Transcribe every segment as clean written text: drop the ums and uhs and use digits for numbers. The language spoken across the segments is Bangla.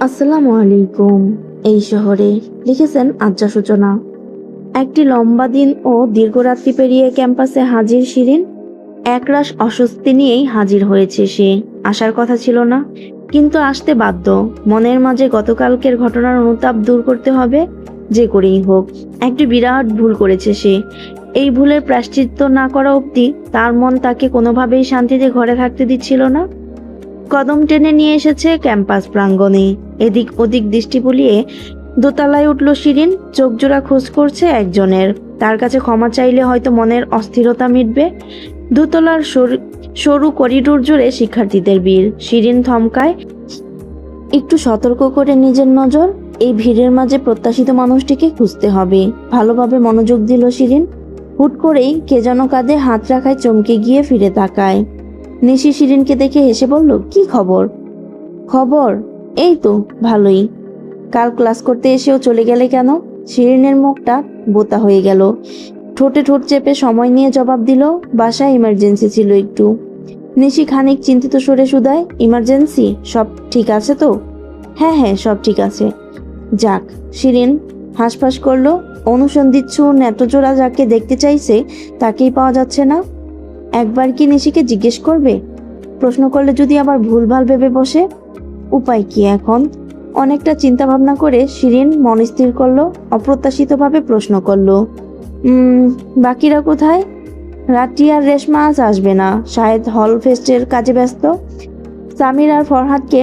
আসসালামু আলাইকুম। এই শহরে লিখেছেন আজ্জা সূচনা। একটি লম্বা দিন ও দীর্ঘ রাত্রি পেরিয়ে ক্যাম্পাসে হাজির শিরিন একরাশ অস্বস্তি নিয়েই হাজির হয়েছে সে। আসার কথা ছিল না, কিন্তু আসতে বাধ্য। মনের মাঝে গতকালকের ঘটনার অনুতাপ দূর করতে হবে, যে করেই হোক। একটি বিরাট ভুল করেছে সে। এই ভুলের প্রায়শ্চিত্ত না করা অবধি তার মন তাকে কোনোভাবেই শান্তিতে ঘরে থাকতে দিচ্ছিল না। কদম টেনে নিয়ে এসেছে ক্যাম্পাস প্রাঙ্গণে। এদিক ওদিক দৃষ্টি বুলিয়ে দোতলায় উঠল শিরিন। চোখজোড়া খোঁজ করছে একজনের। তার কাছে ক্ষমা চাইলে হয়তো মনের অস্থিরতা মিটবে। দোতলার সরু করিডোর জুড়ে শিক্ষার্থীদের ভিড়। শিরিন থমকায়, একটু সতর্ক করে নিজের নজর। এই ভিড়ের মাঝে প্রত্যাশিত মানুষটিকে খুঁজতে হবে। ভালোভাবে মনোযোগ দিল শিরিন। হুট করেই কে যেন কাঁধে হাত রাখায় চমকে গিয়ে ফিরে তাকায়। নিশি শিরিনকে দেখে হেসে বলল, কি খবর? খবর এই তো ভালোই। কাল ক্লাস করতে এসেও চলে গেলে কেন? শিরিনের মুখটা বোতা হয়ে গেল। ঠোঁটে ঠোঁট চেপে সময় নিয়ে জবাব দিল, বাসায় ইমার্জেন্সি ছিল একটু। নিশি খানিক চিন্তিত সুরে শুধায়, ইমার্জেন্সি? সব ঠিক আছে তো? হ্যাঁ হ্যাঁ, সব ঠিক আছে। যাক। শিরিন হাঁসফাঁস করলো। অনুসন্ধিৎসু নেত্রজোড়া যাকে দেখতে চাইছে তাকেই পাওয়া যাচ্ছে না। একবার কি নিশিকে জিজ্ঞেস করবে? প্রশ্ন করলে যদি আবার ভুলভাল ভেবে বসে? উপায় কি এখন? অনেকটা চিন্তা ভাবনা করে শিরিন মন স্থির করলো। অপ্রত্যাশিতভাবে প্রশ্ন করলো, বাকিরা কোথায়? রাটি আর রেশমা আজ আসবে না, শায়দ হল ফেস্টের কাজে ব্যস্ত। সামির আর ফরহাদকে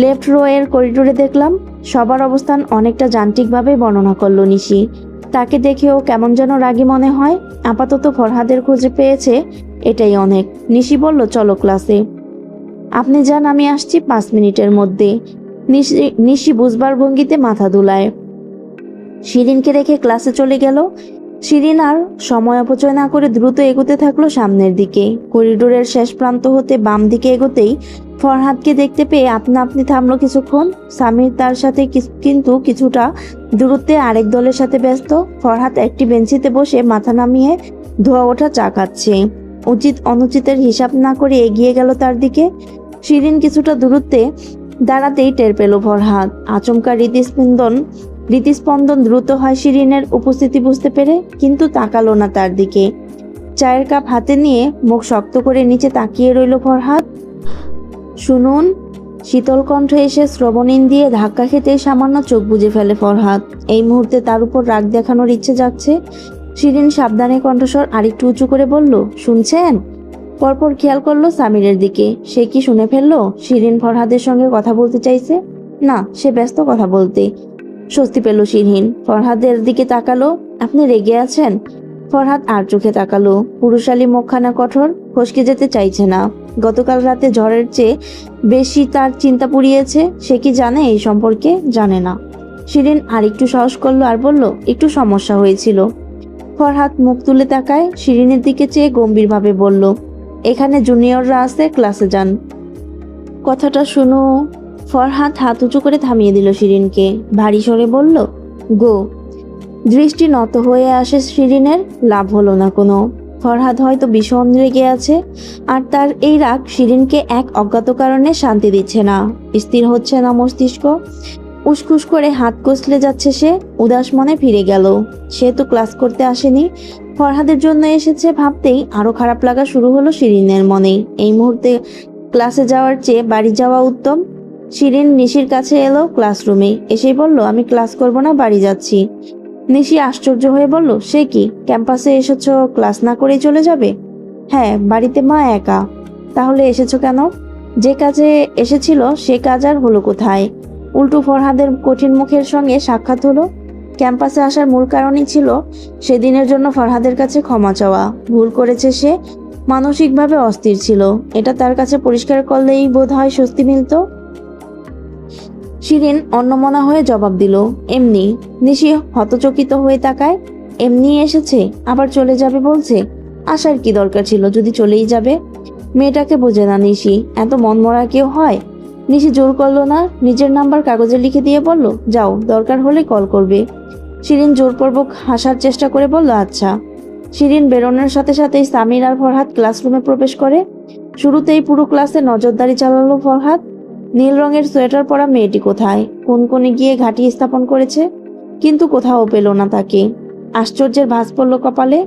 লেফট রো এর করিডোরে দেখলাম। সবার অবস্থান অনেকটা যান্ত্রিকভাবে বর্ণনা করলো নিশি। তাকে দেখেও কেমন যেন রাগী মনে হয়। আপাতত ফরহাদের খোঁজে পেয়েছে, এটাই অনেক। নিশি বলল, চলো ক্লাসে। আপনি যান, আমি আসছি 5 মিনিটের মধ্যে। নিশি বুঝবার ভঙ্গিতে মাথা দুলায়। শিরিনকে রেখে ক্লাসে চলে গেল। শিরিন আর সময় অপচয় না করে দ্রুত এগোতে থাকলো সামনের দিকে। করিডোরের শেষ প্রান্ত হতে বাম দিকে এগোতেই ফরহাদকে দেখতে পেয়ে আপনা আপনি থামলো কিছুক্ষণ। সামির তার সাথে কিন্তু কিছুটা দূরত্বে আরেক দলের সাথে ব্যস্ত। ফরহাদ একটি বেঞ্চিতে বসে মাথা নামিয়ে ধোয়া ওঠা চা খাচ্ছে। উচিত অনুচিতের হিসাব না করে এগিয়ে গেল তার দিকে। শিরিন কিছুটা দূরত্বে দাঁড়াতেই টের পেল ফরহাদ। আচমকা হৃদস্পন্দন দ্রুত হয় শিরিনের উপস্থিতি বুঝতে পেরে, কিন্তু তাকালো না তার দিকে। চায়ের কাপ হাতে নিয়ে মুখ শক্ত করে নিচে তাকিয়ে রইল ফরহাদ। শুনুন। শীতল কণ্ঠ এসে শ্রবণীন দিয়ে ধাক্কা খেতে সামান্য চোখ বুজে ফেলে ফরহাদ। এই মুহূর্তে তার উপর রাগ দেখানোর ইচ্ছে যাচ্ছে। শিরিন সাবধানে কণ্ঠস্বর আরেকটু উঁচু করে বলল, শুনছেন? পরপর খেয়াল করলো সামিরের দিকে। সে কি শুনে ফেললো শিরিন ফরহাদের সঙ্গে কথা বলতে চাইছে? না, সে ব্যস্ত কথা বলতে। স্বস্তি পেল শিরিন। ফরহাদের দিকে তাকালো। আপনি রেগে আছেন? ফরহাদ আর চোখে তাকালো। পুরুষালী মুখখানা কঠোর, ফসকে যেতে চাইছে না। গতকাল রাতে ঝড়ের চেয়ে বেশি তার চিন্তা পুড়িয়েছে। সে কি জানে এই সম্পর্কে? জানে না। শিরিন আর একটু সাহস করলো আর বলল, একটু সমস্যা হয়েছিল। ফরহাদ মুখ তুলে তাকায়। শিরিনের দিকে চেয়ে গম্ভীরভাবে বলল, এখানে জুনিয়ররা আছে, ক্লাসে যান। কথাটা শুনো। ফরহাদ হাত উঁচু করে থামিয়ে দিল শিরিনকে। ভারী স্বরে বলল, গো। দৃষ্টি নত হয়ে আসে শিরিনের। লাভ হলো না কোনো। ফরহাদ হয়তো ভীষণ রেগে আছে, আর তার এই রাগ শিরিনকে এক অজ্ঞাত কারণে শান্তি দিচ্ছে না। স্থির হচ্ছে না মস্তিষ্ক। উসখুস করে হাত কষলে যাচ্ছে সে। উদাস মনে ফিরে গেল। সে তো ক্লাস করতে আসেনি, ফরহাদের জন্য এসেছে ভাবতেই আরো খারাপ লাগা শুরু হলো শিরিনের মনে। এই মুহূর্তে ক্লাসে যাওয়ার চেয়ে বাড়ি যাওয়া উত্তম। শিরিন নিশির কাছে এলো ক্লাসরুমে। এসেই বলল, আমি ক্লাস করব না, বাড়ি যাচ্ছি। নিশি আশ্চর্য হয়ে বলল, সে কি, ক্যাম্পাসে এসেছো, ক্লাস না করেই চলে যাবে? হ্যাঁ, বাড়িতে মা একা। তাহলে এসেছো কেন? যে কাজে এসেছিল সে কাজ আর হলো কোথায়? উল্টো ফরহাদের কঠিন মুখের সঙ্গে সাক্ষাৎ হলো। ক্যাম্পাসে আসার মূল কারণই ছিল সেদিনের জন্য ফরহাদের কাছে ক্ষমা চাওয়া। ভুল করেছে সে, মানসিকভাবে অস্থির ছিল। এটা তার কাছে পরিষ্কার করলেই বোধ হয় স্বস্তি মিলত। শিরিন অন্যমনা হয়ে জবাব দিল, এমনি। নিশি হতচকিত হয়ে তাকায়। এমনি এসেছে, আবার চলে যাবে বলছে? আসার কি দরকার ছিল যদি চলেই যাবে? মেয়েটাকে বোঝে না নিশি, এত মনমরা কেউ হয়? নিশি জোর করলো না, নিজের নাম্বার কাগজে লিখে দিয়ে বলল, যাও, দরকার হলে কল করবে। শিরিন জোরপূর্বক হাসার চেষ্টা করে বলল, আচ্ছা। শিরিন বেরোনোর সাথে সাথেই সামির আর ফরহাদ ক্লাসরুমে প্রবেশ করে। শুরুতেই পুরো ক্লাসে নজরদারি চালালো ফরহাদ। নীল রঙের সোয়েটার পরা মেয়েটি কোথায়? কোন কোণে গিয়ে ঘাঁটি স্থাপন করেছে? কিন্তু কোথাও পেল না তাকে। আশ্চর্যের ভাঁজ পড়ল কপালে।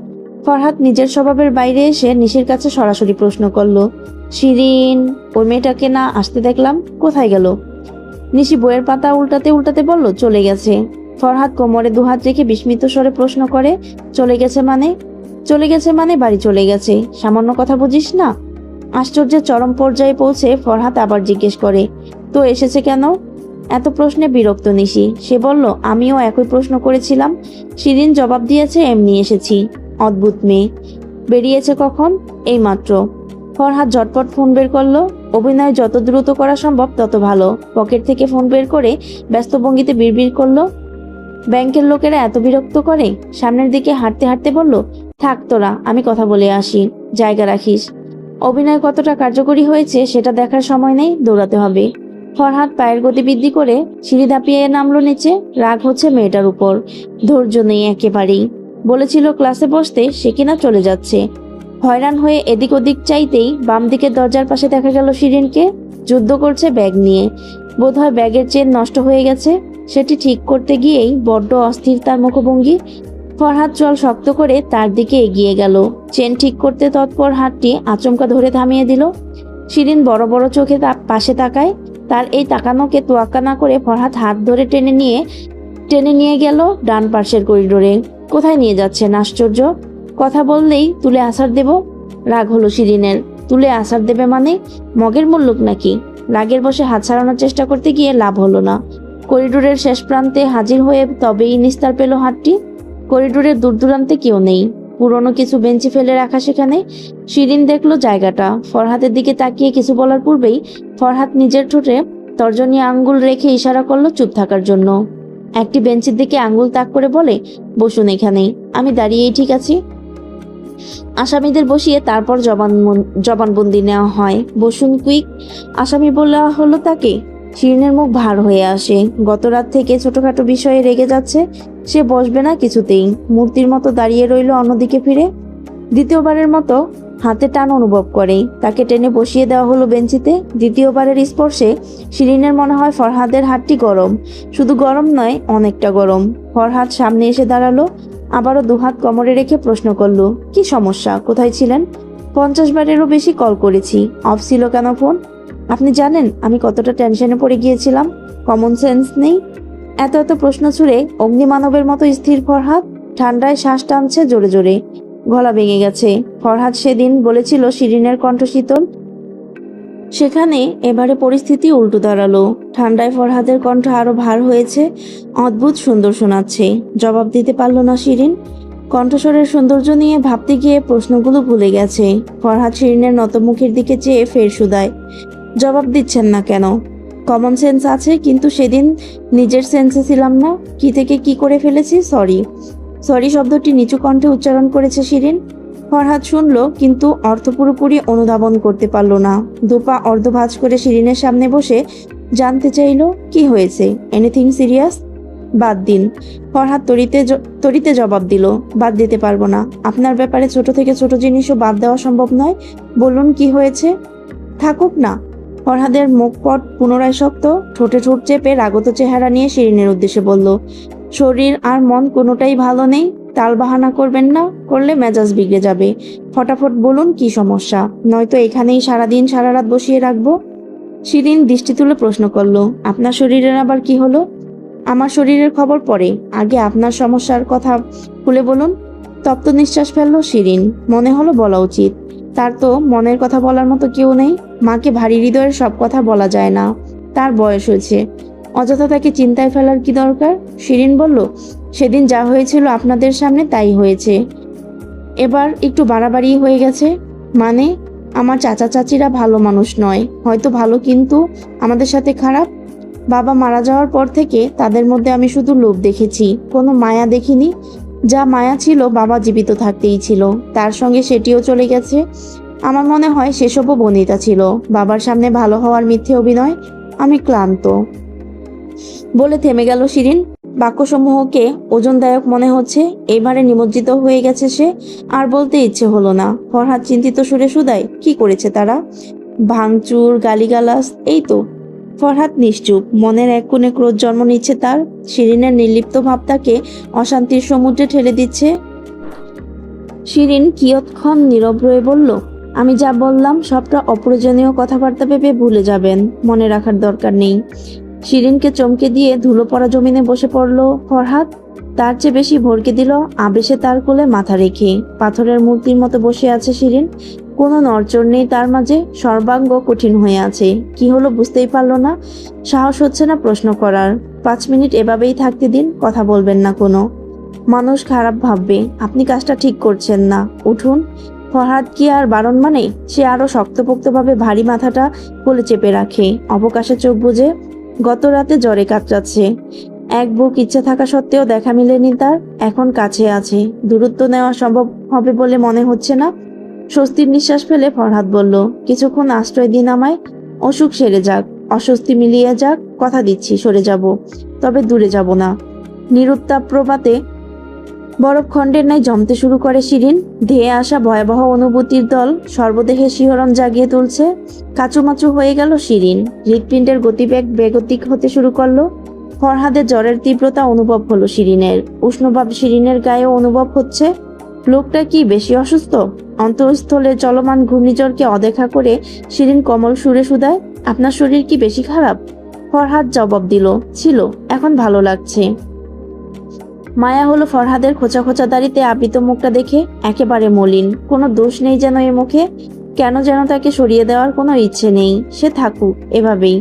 ফরহাদ নিজের স্বভাবের বাইরে এসে নিশির কাছে সরাসরি প্রশ্ন করলো, শিরিন, ওই মেয়েটাকে না আসতে দেখলাম, কোথায় গেল? নিশি বইয়ের পাতা উল্টাতে উল্টাতে বলল, চলে গেছে। ফরহাদ কোমরে দুহাত রেখে বিস্মিত স্বরে প্রশ্ন করে, চলে গেছে মানে? চলে গেছে মানে বাড়ি চলে গেছে, সামান্য কথা বুঝিস না? আশ্চর্যের চরম পর্যায়ে পৌঁছে ফরহাদ আবার জিজ্ঞেস করে, তো এসেছে কেন? এত প্রশ্নে বিরক্ত নিশি। সে বলল, আমিও একই প্রশ্ন করেছিলাম। শিরিন জবাব দিয়েছে, এমনি এসেছি। অদ্ভুত মেয়ে। বেরিয়েছে কখন? এইমাত্র। ফরহাদ ঝটপট ফোন বের করলো। অভিনয় যত দ্রুত করা সম্ভব তত ভালো। পকেট থেকে ফোন বের করে ব্যস্ত ভঙ্গিতে বিড়বিড় করলো, ব্যাংকের লোকেরা এত বিরক্ত করে। সামনের দিকে হাঁটতে হাঁটতে বলল, থাক তোরা, আমি কথা বলে আসি, জায়গা রাখিস। অভিনয় কতটা কার্যকরী হয়েছে সেটা দেখার সময় নেই, দৌড়াতে হবে। ফরহাদ পায়ের গতি বৃদ্ধি করে সিঁড়ি ধাপিয়ে নামলো নিচে। রাগ হচ্ছে মেয়েটার উপর, ধৈর্য নেই একেবারেই। বলেছিল ক্লাসে বসতে, সে কিনা চলে যাচ্ছে। হয়রান হয়ে এদিক ওদিক চাইতেই বাম দিকের দরজার পাশে দেখা গেল শিরিনকে যুদ্ধ করছে ব্যাগ নিয়ে। বোধহয় ব্যাগের চেন নষ্ট হয়ে গেছে। সেটি ঠিক করতে গিয়েই বড্ড অস্থির তার মুখভঙ্গি। ফরহাদ চল শক্ত করে তার দিকে এগিয়ে গেল। চেন ঠিক করতে তৎপর হাতটি আচমকা ধরে থামিয়ে দিল। শিরিন বড় বড় চোখে তার পাশে তাকায়। তার এই তাকানোকে তোয়াক্কা না করে ফরহাদ হাত ধরে টেনে নিয়ে গেল ডান পাশের করিডোরে। কোথায় নিয়ে যাচ্ছেন আশ্চর্য? কথা বললেই তুলে আছাড় দেব। রাগ হলো শিরিনের। তুলে আছাড় দেবে মানে? মগের মুল্লুক নাকি? রাগের বসে হাত ছাড়ানোর চেষ্টা করতে গিয়ে লাভ হলো না। করিডোরের শেষ প্রান্তে হাজির হয়ে তবেই নিস্তার পেল হাতটি। করিডোরের দূর দূরান্তে কেউ নেই। পুরনো কিছু বেঞ্চি ফেলে রাখা সেখানে। শিরিন দেখলো জায়গাটা। ফরহাদের দিকে তাকিয়ে কিছু বলার পূর্বেই ফরহাদ নিজের ঠোঁটে তর্জনী আঙ্গুল রেখে ইশারা করলো চুপ থাকার জন্য। একটি বেঞ্চের দিকে আঙ্গুল তাক করে বলে, বসুন এখানেই, আমি দাঁড়িয়েই ঠিক আছি। আসামিদের বসিয়ে তারপর জবানবন্দি নেওয়া হয়। বসুন কুইক, আসামি বলা হলো তাকে। শিরিনের মুখ ভার হয়ে আসে। গত রাত থেকে ছোটখাটো বিষয়ে রেগে যাচ্ছে। সে বসবে না কিছুতেই। মূর্তির মতো দাঁড়িয়ে রইল অন্যদিকে ফিরে। দ্বিতীয়বারের মতো হাতে টান অনুভব করে। তাকে টেনে বসিয়ে দেওয়া হলো বেঞ্চিতে। দ্বিতীয়বারের স্পর্শে শিরিনের মনে হয় ফরহাদের হাতটি গরম। শুধু গরম নয়, অনেকটা গরম। ফরহাদ সামনে এসে দাঁড়ালো। আবারও দুহাত কোমরে রেখে প্রশ্ন করলো, কি সমস্যা? কোথায় ছিলেন? 50 বারেরও বেশি কল করেছি, অফ ছিল কেন ফোন? আপনি জানেন আমি কতটা টেনশনে পড়ে গিয়েছিলাম? কমন সেন্স নেই? এত এত প্রশ্ন ছুড়ে অগ্নিমানবের মতো স্থির ফরহাদ। ঠান্ডায় শ্বাস টানছে জোরে জোরে। গলা ভেঙে গেছে। ফরহাদ সেদিন বলেছিল শিরিনের কণ্ঠ শীতল। সেখানে এবারে পরিস্থিতি উল্টো দাঁড়ালো। ঠান্ডায় ফরহাদের কণ্ঠ আরো ভার হয়েছে। অদ্ভুত সুন্দর শোনাচ্ছে। জবাব দিতে পারল না শিরিন। কণ্ঠস্বরের সৌন্দর্য নিয়ে ভাবতে গিয়ে প্রশ্নগুলো ভুলে গেছে। ফরহাদ শিরিনের নতমুখের দিকে চেয়ে ফের শুধায়, জবাব দিচ্ছেন না কেন? কমন সেন্স আছে, কিন্তু সেদিন নিজের সেন্সে ছিলাম না। কি থেকে কি করে ফেলেছি, সরি। সরি শব্দটি নিচু কণ্ঠে উচ্চারণ করেছে শিরিন। ফরহাদ শুনল, কিন্তু অর্থ পুরোপুরি অনুধাবন করতে পারল না। দুপা অর্ধভাঁজ করে শিরিনের সামনে বসে জানতে চাইল, কি হয়েছে? Anything serious? বাদ দিন। ফরহাদ তরিতে জবাব দিল, বাদ দিতে পারবো না। আপনার ব্যাপারে ছোট থেকে ছোট জিনিসও বাদ দেওয়া সম্ভব নয়। বলুন কি হয়েছে? থাকুক না। ফরহাদের মুখপট পুনরায় শক্ত। ঠোঁটে ঠোঁট চেপে রাগত চেহারা নিয়ে শিরিনের উদ্দেশ্যে বলল, শরীর আর মন কোনোটাই ভালো নেই। তালবাহানা করবেন না, করলে মেজাজ বিগড়ে যাবে। ফটাফট বলুন কি সমস্যা, নয়তো এখানেই সারাদিন সারা রাত বসিয়ে রাখবো। শিরিন দৃষ্টি তুলে প্রশ্ন করলো, আপনার শরীরের আবার কি হলো? আমার শরীরের খবর পরে, আগে আপনার সমস্যার কথা খুলে বলুন। তপ্ত নিঃশ্বাস ফেললো শিরিন। মনে হলো বলা উচিত। তার তো মনের কথা বলার মতো কেউ নেই। মাকে ভারী হৃদয়ের সব কথা বলা যায় না। তার বয়স হয়েছে। অযথা তাকে চিন্তায় ফেলার কি দরকার? শিরিন বলল, সেদিন যা হয়েছিল আপনাদের সামনে তাই হয়েছে। এবার একটু বাড়াবাড়ি হয়ে গেছে। মানে? আমার চাচা চাচিরা ভালো মানুষ নয়, হয়তো ভালো, কিন্তু আমাদের সাথে খারাপ। বাবা মারা যাওয়ার পর থেকে তাদের মধ্যে আমি শুধু লোভ দেখেছি, কোনো মায়া দেখিনি। যা মায়া ছিল বাবা জীবিত থাকতেই ছিল, তার সঙ্গে সেটিও চলে গেছে। আমার মনে হয় সেসবও বনিতা ছিল, বাবার সামনে ভালো হওয়ার মিথ্যে অভিনয়। আমি ক্লান্ত। বলে থেমে গেল শিরিন। বাক্যসমূহকে ওজনদায়ক মনে হচ্ছে। এবারে নিমজ্জিত হয়ে গেছে সে। আর বলতে ইচ্ছে হলো না। ফরহাদ চিন্তিত সুরে শুধায়, কি করেছে তারা? ভাঙচুর, গালিগালাজ, এই তো। ফরহাদ নিশ্চুপ, মনের এক কোণে ক্রোধ জন্ম নিচ্ছে তার। শিরিনের নির্লিপ্ত ভাব তাকে অশান্তির সমুদ্রে ঠেলে দিচ্ছে। শিরিন কিয়ৎক্ষণ নীরব রয়ে বলল, আমি যা বললাম সবটা অপ্রয়োজনীয় কথাবার্তা ভেবে ভুলে যাবেন, মনে রাখার দরকার নেই। শিরিনকে চমকে দিয়ে ধুলো পড়া জমিনে বসে পড়ল ফরহাদ। তার চেয়ে বেশি ভড়কে দিল আবেশে তার কোলে মাথা রেখে। পাথরের মূর্তির মতো বসে আছে শিরিন, কোনো নড়চড় নেই তার মাঝে, সর্বাঙ্গ কঠিন হয়ে আছে। কি হলো বুঝতেই পারল না, সাহস হচ্ছে না প্রশ্ন করার। 5 মিনিট এভাবেই থাকতে দিন, কথা বলবেন না কোনো। মানুষ খারাপ ভাববে, আপনি কাজটা ঠিক করছেন না, উঠুন। ফরহাদ কি আর বারণ মানে? সে আরো শক্তপোক্তভাবে ভারী মাথাটা কোলে চেপে রাখে, অবকাশে চোখ বুজে। গত রাতে জ্বরে কাতরাচ্ছে, এক বুক ইচ্ছে থাকা সত্ত্বেও দেখা মিলেনি তার। এখন কাছে আছে, দূরত্ব নেওয়া সম্ভব হবে বলে মনে হচ্ছে না। স্বস্তির নিঃশ্বাস ফেলে ফরহাদ বলল, কিছুক্ষণ আশ্রয় দিন আমায়, অসুখ সেরে যাক, অস্বস্তি মিলিয়ে যাক, কথা দিচ্ছি সরে যাব, তবে দূরে যাব না। নিরুত্তাপ প্রপাতে বরফখণ্ডের ন্যায় জমতে শুরু করে শিরিন। ধেয়ে আসা ভয়াবহ অনুভূতির দল সর্বদেহে শিহরণ জাগিয়ে তুলছে। কাচুমাচু হয়ে গেল শিরিন, হৃৎপিণ্ডের গতিবেগ বেগতিক হতে শুরু করলো। ফরহাদের জ্বরের তীব্রতা অনুভব হলো শিরিনের, উষ্ণভাব শিরিনের গায়েও অনুভব হচ্ছে। লোকটা কি বেশি অসুস্থ? অন্তঃস্থলে চলমান ঘূর্ণিঝড়কে অদেখা করে শিরিন কোমল সুরে শুধায়, আপনার শরীর কি বেশি খারাপ? ফরহাদ জবাব দিল, ছিল, এখন ভালো লাগছে। মায়া হলো ফরহাদের খোঁচা খোঁচা দাড়িতে আবৃত মুখটা দেখে, একেবারে মলিন, কোনো দোষ নেই যেন এ মুখে। কেন যেন তাকে সরিয়ে দেওয়ার কোনো ইচ্ছে নেই, সে থাকুক এভাবেই।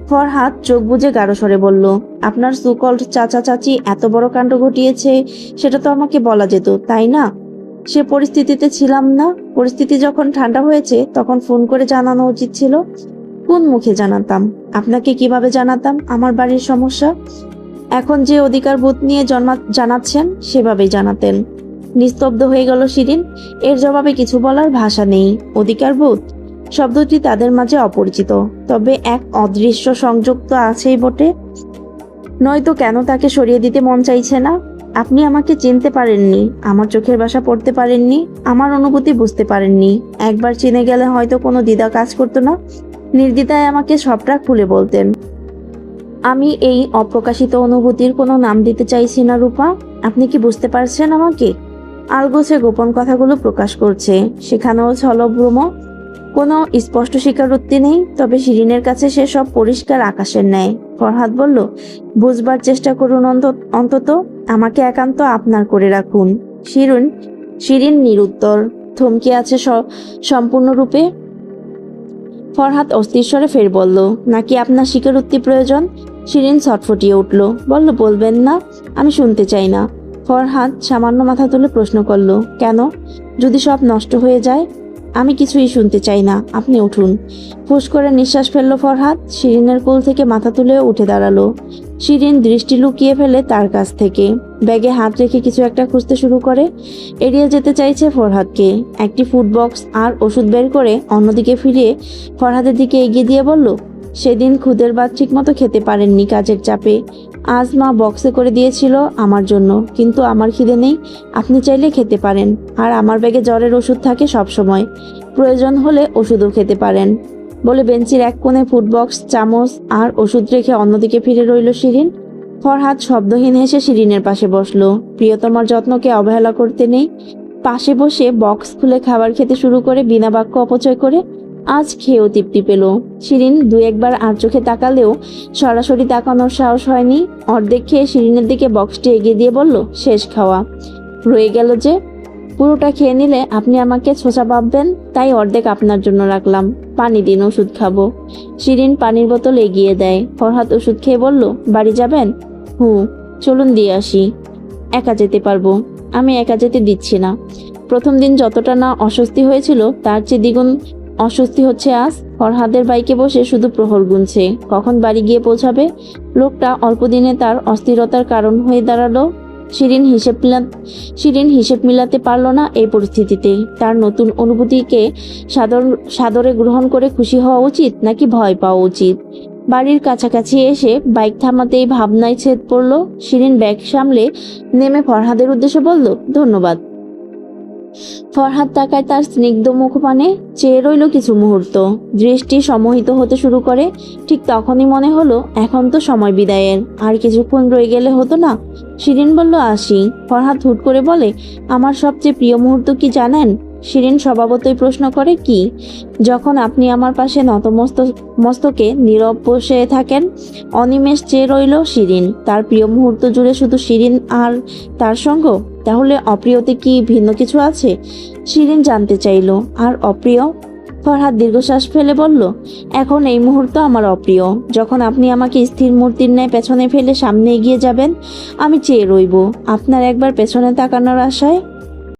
ফরহাদ চোখ বুজে গাঢ় স্বরে বলল, আপনার সুকল্ড চাচা চাচি এত বড় কাণ্ড ঘটিয়েছে, সেটা তো আমাকে বলা যেত, তাই না? সে পরিস্থিতিতে ছিলাম না। পরিস্থিতি যখন ঠান্ডা হয়েছে তখন ফোন করে জানানো উচিত ছিল। কোন মুখে জানাতাম? আপনাকে কিভাবে জানাতাম আমার বাড়ির সমস্যা? এখন যে অধিকার বোধ নিয়ে জানাচ্ছেন সেভাবেই জানাতেন। নিস্তব্ধ হয়ে গেল শিরিন, এর জবাবে কিছু বলার ভাষা নেই। অধিকার বোধ শব্দটি তাদের মাঝে অপরিচিত, তবে এক অদৃশ্য সংযোগ তো আছেই বটে। নয়তো কেন তাকে সরিয়ে দিতে মন চাইছে না? আপনি আমাকে চিনতে পারেননি, আমার চোখের ভাষা পড়তে পারেননি, আমার অনুভূতি বুঝতে পারেননি। একবার চিনে গেলে হয়তো কোনো দ্বিধা কাজ করতো না, নির্দ্বিধায় আমাকে সবটা খুলে বলতেন। আমি এই অপ্রকাশিত অনুভূতির কোনো নাম দিতে চাইছি না রূপা, আপনি কি বুঝতে পারছেন আমাকে? আলগোছে গোপন কথাগুলো প্রকাশ করছে, সেখানেও ছলভ্রম, কোনো স্পষ্ট স্বীকারোক্তি নেই। তবে শিরিনের কাছে সে সব পরিষ্কার আকাশের ন্যায়। ফরহাদ বলল, বুঝবার চেষ্টা করুন অন্তত, আমাকে একান্ত আপনার করে রাখুন। শিরিন নিরুত্তর, থমকে আছে সম্পূর্ণরূপে। ফরহাদ অস্থির স্বরে ফের বলল, নাকি আপনার স্বীকারোক্তি প্রয়োজন? শিরিন ছটফটিয়ে উঠল, বলল, বলবেন না? আমি শুনতে চাই না। ফরহাদ সামান্য মাথা তুলে প্রশ্ন করল, কেন? যদি সব নষ্ট হয়ে যায়? আমি কিছুই শুনতে চাই না, আপনি উঠুন। ফুস করে নিঃশ্বাস ফেলল ফরহাদ, শিরিনের কোল থেকে মাথা তুলে উঠে দাঁড়ালো। শিরিন দৃষ্টি লুকিয়ে ফেলে তার কাছ থেকে, ব্যাগে হাত রেখে কিছু একটা খুঁজতে শুরু করে। এড়িয়ে যেতে চাইছে ফরহাদকে। একটি ফুড বক্স আর ওষুধ বের করে অন্যদিকে ফিরিয়ে ফরহাদের দিকে এগিয়ে দিয়ে বলল, সেদিন খুদের ভাত ঠিক মতো খেতে পারেননি কাজের চাপে, আজ মা বক্সে করে দিয়েছিল আমার জন্য, কিন্তু আমার খিদে নেই, আপনি চাইলে খেতে পারেন। আর আমার ব্যাগে জ্বরের ওষুধ থাকে সব সময়, প্রয়োজন হলে ওষুধও খেতে পারেন। বলে বেঞ্চির এক কোণে ফুড বক্স, চামচ আর ওষুধ রেখে অন্যদিকে ফিরে রইল শিরিন। ফরহাদ শব্দহীন হেসে শিরিনের পাশে বসলো। প্রিয়তমার যত্নকে অবহেলা করতে নেই। পাশে বসে বক্স খুলে খাবার খেতে শুরু করে বিনা বাক্য অপচয় করে। আজ খেয়েও তৃপ্তি পেল। শিরিন 2-1বার আর চোখে তাকালেও সরাসরি তাকানোর সাহস হয়নি। অর্ধেক খেয়ে শিরিনের দিকে বক্সটি এগিয়ে দিয়ে বলল, শেষ খাওয়া রয়ে গেল যে, পুরোটা খেয়ে নিলে আপনি আমাকে ছোঁচা ভাববেন, তাই অর্ধেক আপনার জন্য রাখলাম। পানি দিন, ওষুধ খাবো। শিরিন পানির বোতল এগিয়ে দেয়। ফরহাদ ওষুধ খেয়ে বলল, বাড়ি যাবেন? চলুন দিয়ে আসি। একা যেতে পারবো। আমি একা যেতে দিচ্ছি না। প্রথম দিন যতটা না অস্বস্তি হয়েছিল তার চেয়ে দ্বিগুণ অস্বস্তি হচ্ছে আজ। ফরহাদের বাইকে বসে শুধু প্রহর গুনছে, কখন বাড়ি গিয়ে পৌঁছাবে। লোকটা অল্পদিনে তার অস্থিরতার কারণ হয়ে দাঁড়ালো। শিরিন হিসেব মিলাতে পারল না এই পরিস্থিতিতে। তার নতুন অনুভূতিকে সাদরে গ্রহণ করে খুশি হওয়া উচিত নাকি ভয় পাওয়া উচিত? বাড়ির কাছাকাছি এসে বাইক থামাতেই ভাবনায় ছেদ পড়ল। শিরিন ব্যাগ সামলে নেমে ফরহাদের উদ্দেশ্যে বলল, ধন্যবাদ। ফরহাদ তাকায় তার স্নিগ্ধ মুখপানে, চেয়ে রইল কিছু মুহূর্ত। দৃষ্টি সম্মোহিত হতে শুরু করে। ঠিক তখনই মনে হলো এখন তো সময় বিদায়ের, আর কিছুক্ষণ রয়ে গেলে হতো না? শিরিন বলল, আসি। ফরহাদ হুট করে বলে, আমার সবচেয়ে প্রিয় মুহূর্ত কি জানেন? শিরিন স্বভাবতই প্রশ্ন করে, কি? যখন আপনি আমার পাশে মস্তকে নীরব বসে থাকেন। অনিমেষ চেয়ে রইল শিরিন। তার প্রিয় মুহূর্ত জুড়ে শুধু শিরিন আর তার সঙ্গ? তাহলে অপ্রিয়তে কি ভিন্ন কিছু আছে? শিরিন জানতে চাইল। আর অপ্রিয়? ফরহাদ দীর্ঘশ্বাস ফেলে বলল, এখন এই মুহূর্ত আমার অপ্রিয়। যখন আপনি আমাকে স্থির মূর্তির ন্যায় পেছনে ফেলে সামনে এগিয়ে যাবেন, আমি চেয়ে রইব আপনার একবার পেছনে তাকানোর আশায়।